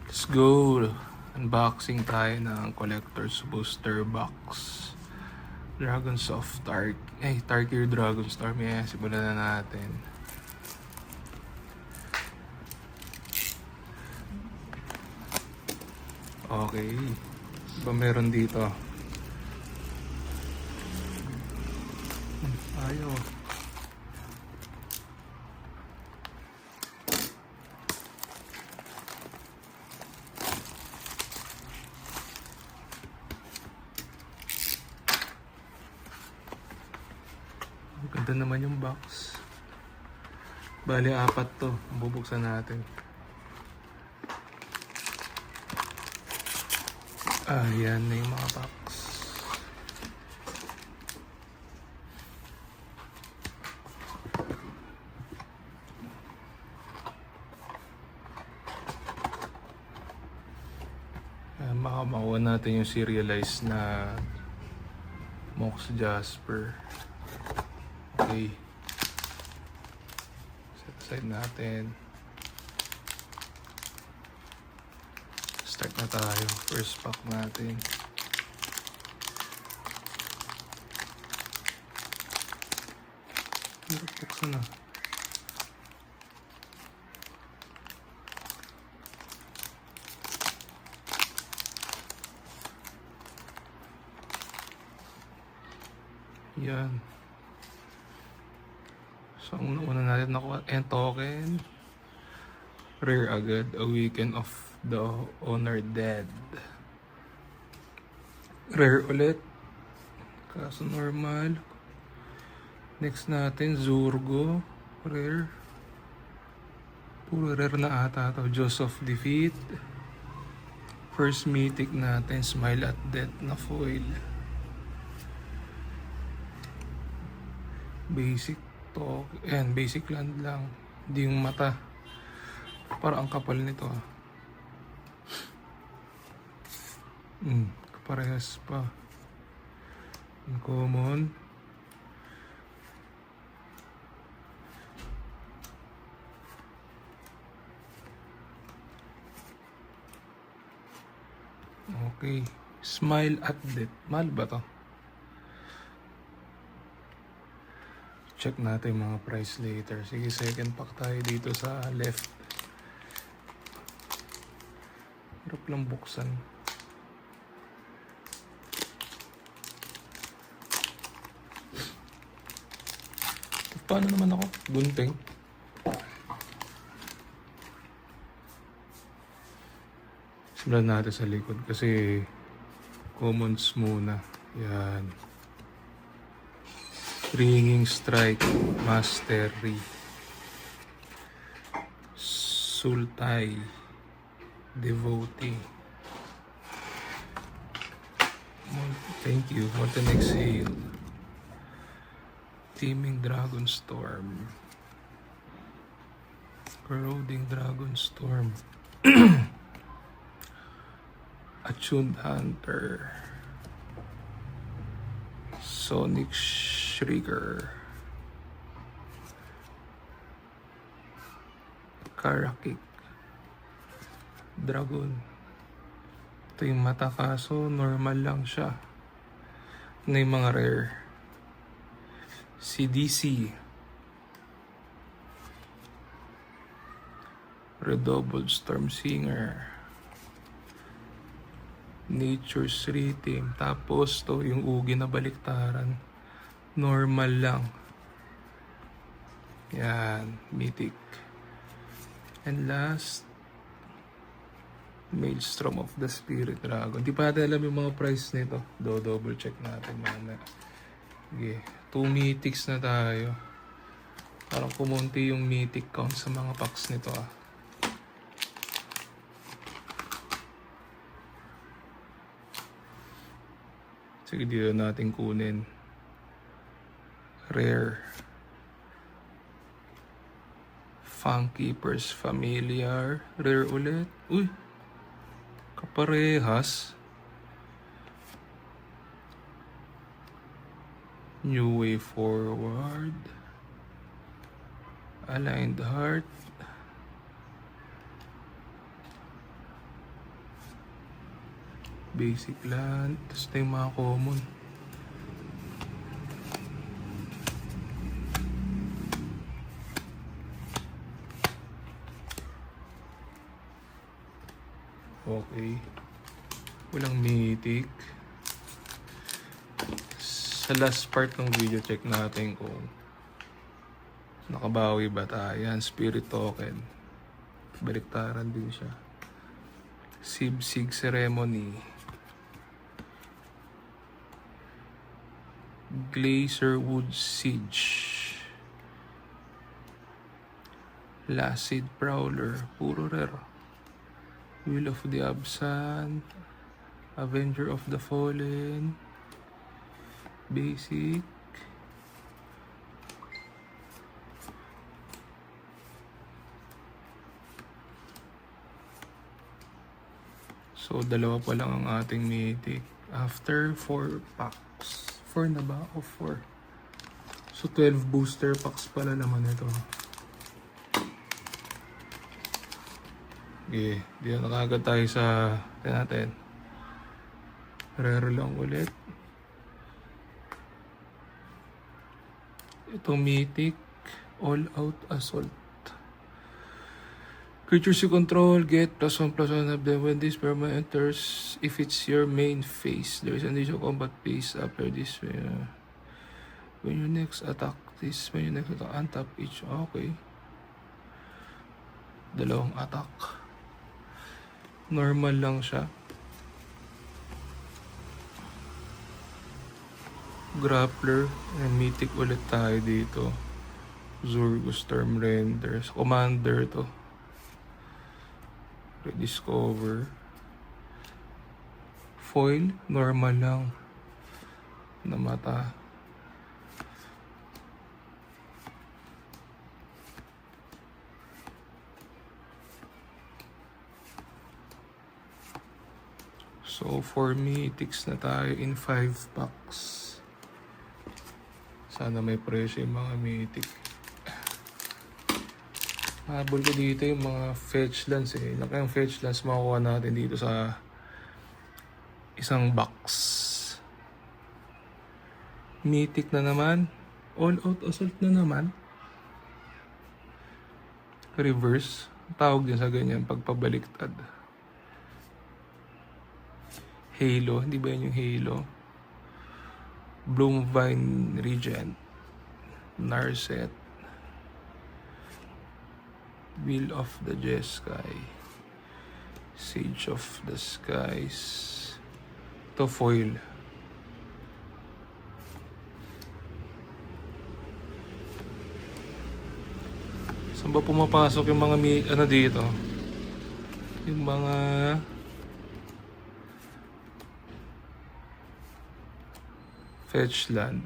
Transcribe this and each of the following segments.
Let's go! Unboxing tayo ng Collector's Booster Box. Dragons of Tarkir Dragon Storm. Simulan na natin. Okay. Ba meron dito? Ayaw. Ganda naman yung box. Bali, 4 to. Bubuksan natin. Yan na yung mga box. Makuha natin yung serialized na Mox Jasper. Okay. Set aside natin. Start na tayo. First pack natin. Buksan na. Yan. So, ang una natin nakuha, token. Rare agad. Awaken of the Honor Dead. Rare ulit. Kaso normal. Next natin, Zurgo. Rare. Puro rare na ata ito. Jaws of Defeat. First mythic natin, Smile at Death na foil. Basic to. Ayan, basic land lang. Hindi yung mata. Parang ang kapal nito. Kaparehas pa. Uncommon. Okay. Smile at Death. Mahal ba to? Check natin mga price later. Sige, second pack tayo dito sa left. Hirap lang buksan. Paano naman ako? Gunting. Simulan natin sa likod kasi commons muna. Yan. Ringing Strike Mastery Sultai Devotee. Thank you. Molten Exhale. Teeming Dragon Storm. Corroding Dragon Storm. Attuned Hunter. Sonic Shrieker. Karakik. Dragon. Ito yung mata, kaso normal lang siya. Na yung mga rare. CDC. Redoubled Storm Singer. Nature's Rhythm. Tapos to yung ugi na baliktaran. Normal lang. Yan. Mythic. And last, Maelstrom of the Spirit Dragon. Di pa natin alam yung mga price nito. Double check natin mamaya. Okay. 2 mythics na tayo. Parang kumunti yung mythic count sa mga packs nito Sige, dito natin kunin. Rare. Fangkeeper's Familiar. Rare ulit. Uy! Kaparehas. New Way Forward. Aligned Heart. Basic land. Tapos na yung mga common. Okay. Walang mythic. Sa last part ng video, check natin kung nakabawi ba tayo. Yan, spirit token. Baliktaran din siya. Sib-sig ceremony. Glazerwood siege. Lacid prowler. Puro rare. Will of the Absent. Avenger of the Fallen. Basic. So, dalawa pa lang ang ating mythic. After 4 packs. 4 na ba? O 4? So, 12 booster packs pala naman ito. Okay. Diyan na kagad tayo sa natin. Rare lang ulit. Itong mythic. All out assault. Creatures you control get +1/+1 of them when this permanent enters. If it's your main phase, there is an additional combat phase after this. When you next attack, untap each. Okay. Dalawang attack. Normal lang siya. Grappler. And mythic ulit tayo dito. Zurgus Stormrender. Commander to. Rediscover. Foil, normal lang na mata. So, 4 mythics na tayo in 5 packs. Sana may presyo yung mga mythic. Habol ko dito yung mga fetch lands eh. Ilang kayang fetch lands makukuha natin dito sa isang box. Mythic na naman. All out assault na naman. Reverse. Tawag din sa ganyan pagpabaliktad. Halo. Hindi ba yun yung Halo? Bloomvine Regent. Narset. Wheel of the Jeskai. Sage of the Skies. Ito foil. Saan ba pumapasok yung mga ano dito? Yung mga fetch land.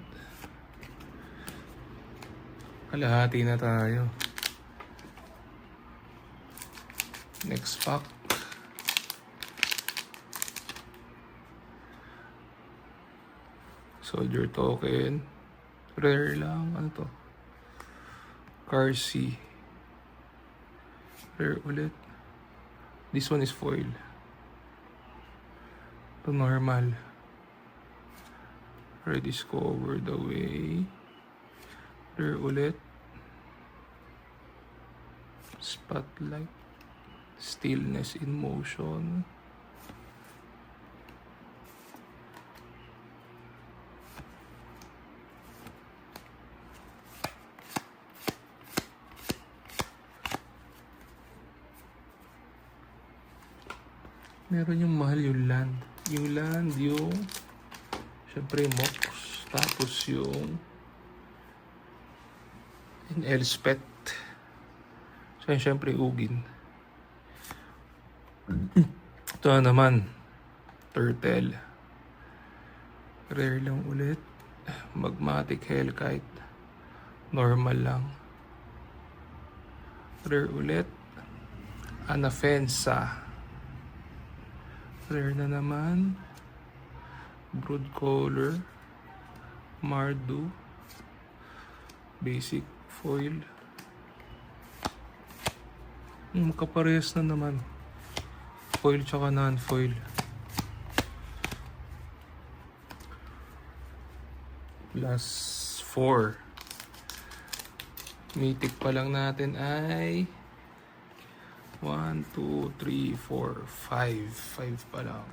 Kalahati na tayo. Next pack. Soldier token. Rare lang. Ano to? Carcy. Rare ulit. This one is foil. Ito normal. Rediscover the way. Rare ulit. Spotlight. Stillness in motion. Meron yung mahal yung land. Yung land, yung syempre Mox. Tapos yung Elspeth. So syempre Ugin. Ito naman Turtle. Rare lang ulit. Magmatic Hellkite. Normal lang. Rare ulit. Anafensa. Rare na naman. Broodcaller. Mardu. Basic foil. Makaparehas na naman. Foil tsaka non-foil. plus 4. Mythic pa lang natin ay 1, 2, 3, 4, 5. 5 pa lang.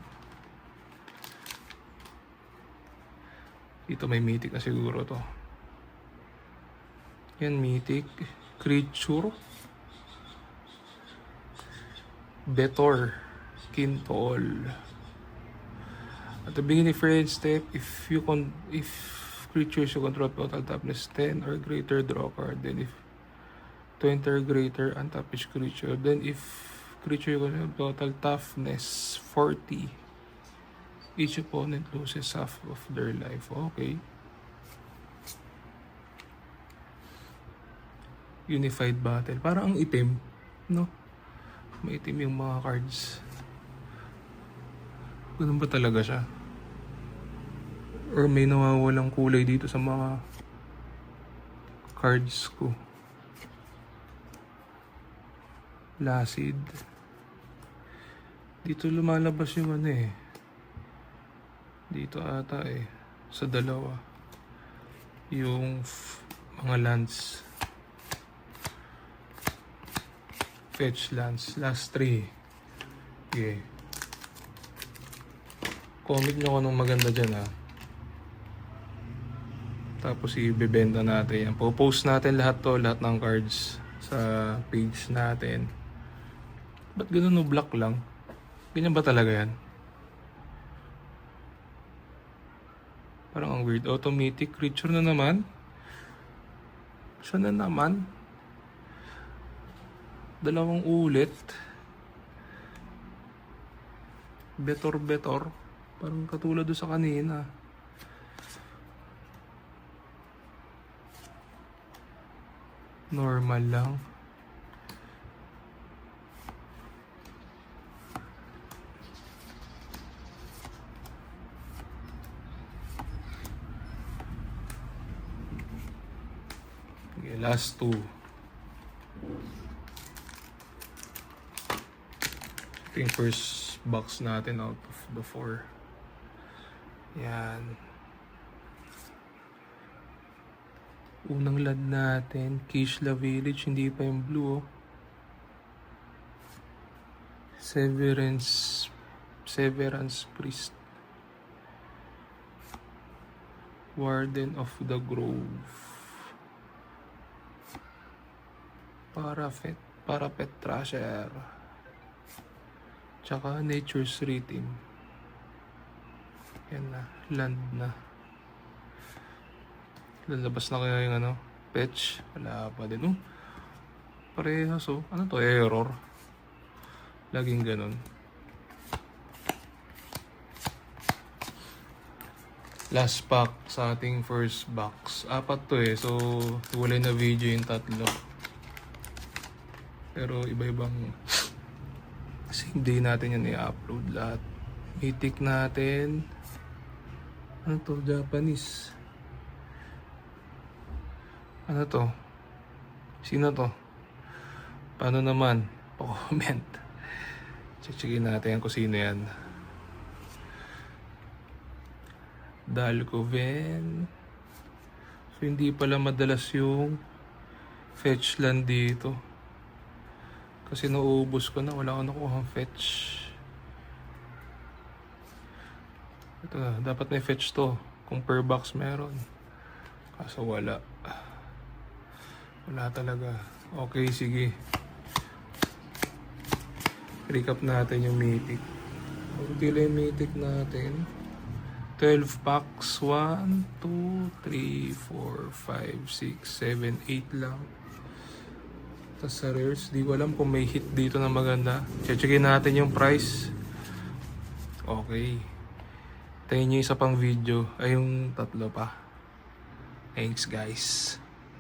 Dito may mythic na siguro to. Yan, mythic. Creature. Betor. Kintol. At the beginning friend step, if creatures you control total toughness 10 or greater, draw card. Then if 20 or greater, untap each creature. Then if creature you control total toughness 40, each opponent loses half of their life. Okay. Unified battle. Parang ang itim, no? Maitim yung mga cards. Ganun ba talaga siya? Or may nawawalang kulay dito sa mga cards ko? Lacid. Dito lumalabas yung ano eh. Dito ata eh. Sa dalawa. Yung mga lands. Fetch lands. Last 3. Okay. Comment nyo kung anong maganda dyan ha. Tapos ibebenta natin yan. Po-post natin lahat to, lahat ng cards sa page natin. Ba't ganun no black lang? Ganyan ba talaga yan? Parang ang weird. Automatic creature na naman. Siya na naman. Dalawang ulit. Betor. Parang katulad doon sa kanina. Normal lang. Okay, last 2. Ito yung first box natin out of the 4. Yan. Unang lad natin, Kishla Village, hindi pa yung blue oh. Severance Priest. Warden of the Grove. Parapet Trasher. Tsaka Nature's Rhythm. Yan na, land na. Lalabas na kaya yung ano, fetch. Wala pa din. Parehas oh. Ano to? Error. Laging ganun. Last pack sa ating first box. 4 to eh. So, wala na video yung 3. Pero iba-ibang same day natin yan i-upload lahat. Mythic natin. Ano to? Japanese. Ano to? Sino to? Paano naman? Pa-comment. Check-checkin natin kung sino yan. Dalcoven. So, hindi pala madalas yung fetch land dito. Kasi nauubos ko na. Wala akong nakuhang fetch. Ito na. Dapat may fetch to. Kung per box meron. Kaso wala. Wala talaga. Okay, sige. Recap natin yung mythic. Pagpila yung mythic natin. 12 packs. 1, 2, 3, 4, 5, 6, 7, 8 lang. Tapos sa rares, di ko alam kung may hit dito na maganda. Checkin natin yung price. Okay. Tayo nyo isa pang video. Ay yung 3 pa. Thanks guys.